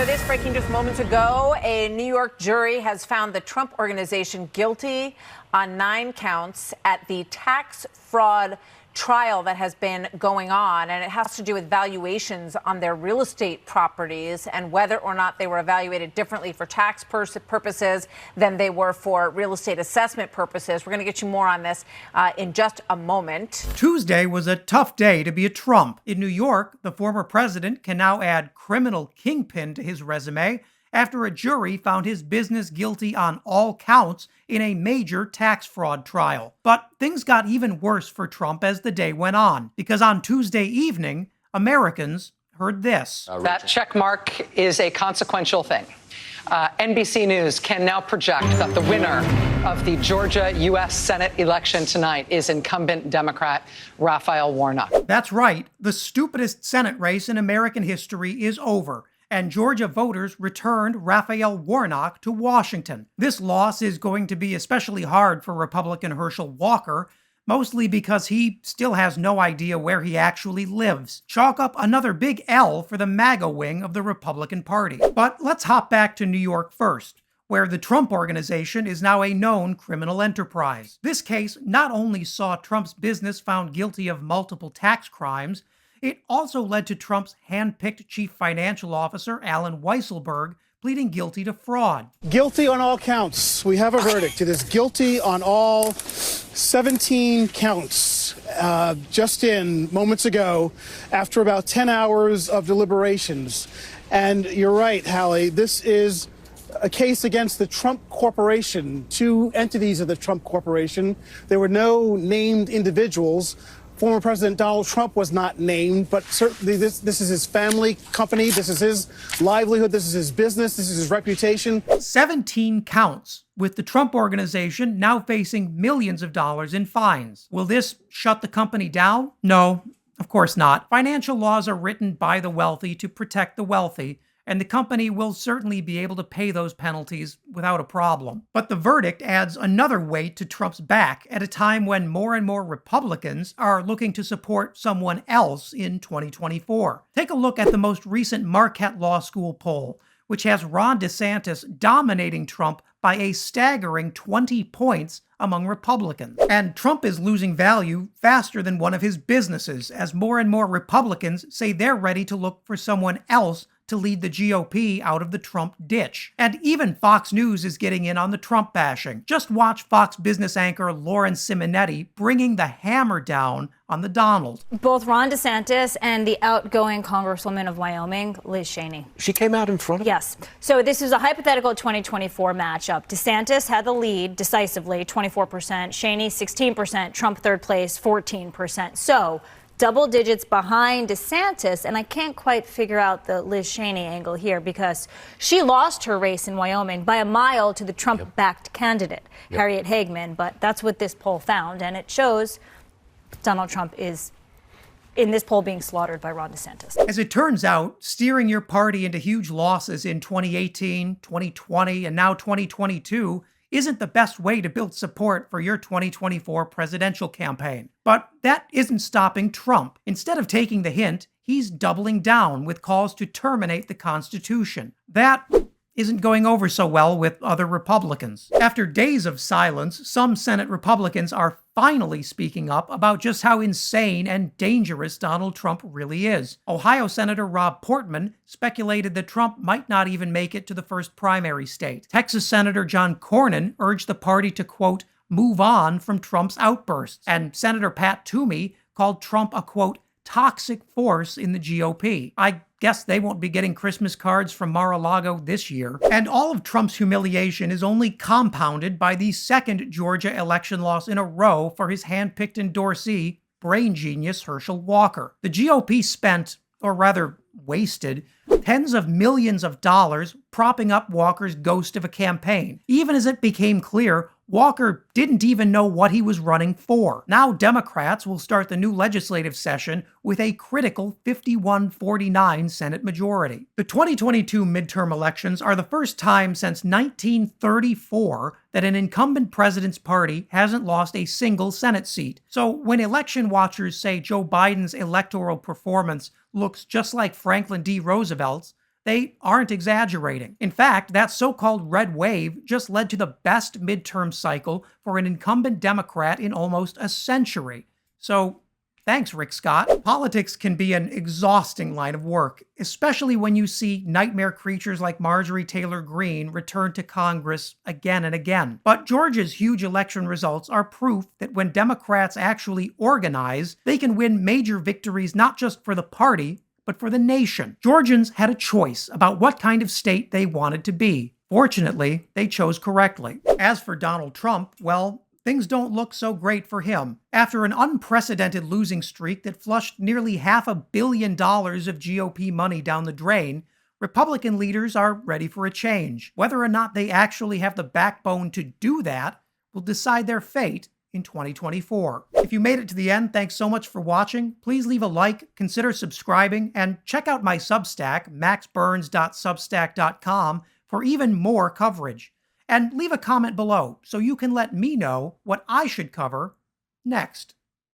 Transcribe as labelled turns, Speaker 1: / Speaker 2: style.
Speaker 1: So this breaking just moments ago, a New York jury has found the Trump Organization guilty on 9 counts at the tax fraud trial that has been going on, and it has to do with valuations on their real estate properties and whether or not they were evaluated differently for tax purposes than they were for real estate assessment purposes. We're going to get you more on this in just a moment.
Speaker 2: Tuesday was a tough day to be a Trump. In New York, the former president can now add criminal kingpin to his resume after a jury found his business guilty on all counts in a major tax fraud trial. But things got even worse for Trump as the day went on, because on Tuesday evening, Americans heard this.
Speaker 3: That check mark is a consequential thing. NBC News can now project that the winner of the Georgia U.S. Senate election tonight is incumbent Democrat Raphael Warnock.
Speaker 2: That's right. The stupidest Senate race in American history is over, and Georgia voters returned Raphael Warnock to Washington. This loss is going to be especially hard for Republican Herschel Walker, mostly because he still has no idea where he actually lives. Chalk up another big L for the MAGA wing of the Republican Party. But let's hop back to New York first, where the Trump Organization is now a known criminal enterprise. This case not only saw Trump's business found guilty of multiple tax crimes, it also led to Trump's hand-picked chief financial officer, Allen Weisselberg, pleading guilty to fraud.
Speaker 4: Guilty on all counts. We have a verdict. It is guilty on all 17 counts. Just in moments ago, after about 10 hours of deliberations. And you're right, Hallie, this is a case against the Trump Corporation, 2 entities of the Trump Corporation. There were no named individuals. Former President Donald Trump was not named, but certainly this is his family company, this is his livelihood, this is his business, this is his reputation.
Speaker 2: 17 counts, with the Trump Organization now facing millions of dollars in fines. Will this shut the company down? No, of course not. Financial laws are written by the wealthy to protect the wealthy, and the company will certainly be able to pay those penalties without a problem. But the verdict adds another weight to Trump's back at a time when more and more Republicans are looking to support someone else in 2024. Take a look at the most recent Marquette Law School poll, which has Ron DeSantis dominating Trump by a staggering 20 points among Republicans. And Trump is losing value faster than one of his businesses, as more and more Republicans say they're ready to look for someone else to lead the GOP out of the Trump ditch. And even Fox News is getting in on the Trump bashing. Just watch Fox business anchor Lauren Simonetti bringing the hammer down on the Donald.
Speaker 5: Both Ron DeSantis and the outgoing Congresswoman of Wyoming, Liz Cheney.
Speaker 6: She came out in front of him?
Speaker 5: Yes. So this is a hypothetical 2024 matchup. DeSantis had the lead decisively, 24%. Cheney, 16%. Trump, third place, 14%. So double digits behind DeSantis, and I can't quite figure out the Liz Cheney angle here because she lost her race in Wyoming by a mile to the Trump-backed candidate, Harriet Hagman, but that's what this poll found, and it shows Donald Trump is, in this poll, being slaughtered by Ron DeSantis.
Speaker 2: As it turns out, steering your party into huge losses in 2018, 2020, and now 2022 isn't the best way to build support for your 2024 presidential campaign. But that isn't stopping Trump. Instead of taking the hint, he's doubling down with calls to terminate the Constitution. That isn't going over so well with other Republicans. After days of silence, some Senate Republicans are finally speaking up about just how insane and dangerous Donald Trump really is. Ohio Senator Rob Portman speculated that Trump might not even make it to the first primary state. Texas Senator John Cornyn urged the party to, quote, move on from Trump's outbursts. And Senator Pat Toomey called Trump a, quote, toxic force in the GOP. I guess they won't be getting Christmas cards from Mar-a-Lago this year. And all of Trump's humiliation is only compounded by the second Georgia election loss in a row for his hand-picked endorsee, brain genius Herschel Walker. The GOP spent, or rather wasted, tens of millions of dollars propping up Walker's ghost of a campaign, even as it became clear Walker didn't even know what he was running for. Now Democrats will start the new legislative session with a critical 51-49 Senate majority. The 2022 midterm elections are the first time since 1934 that an incumbent president's party hasn't lost a single Senate seat. So when election watchers say Joe Biden's electoral performance looks just like Franklin D. Roosevelt's, They aren't exaggerating. In fact, that so-called red wave just led to the best midterm cycle for an incumbent Democrat in almost a century. So, thanks, Rick Scott. Politics can be an exhausting line of work, especially when you see nightmare creatures like Marjorie Taylor Greene return to Congress again and again. But Georgia's huge election results are proof that when Democrats actually organize, they can win major victories not just for the party, but for the nation. Georgians had a choice about what kind of state they wanted to be. Fortunately, they chose correctly. As for Donald Trump, well, things don't look so great for him. After an unprecedented losing streak that flushed nearly $500 million of GOP money down the drain, Republican leaders are ready for a change. Whether or not they actually have the backbone to do that will decide their fate in 2024. If you made it to the end, thanks so much for watching. Please leave a like, consider subscribing, and check out my Substack, maxburns.substack.com, for even more coverage. And leave a comment below so you can let me know what I should cover next.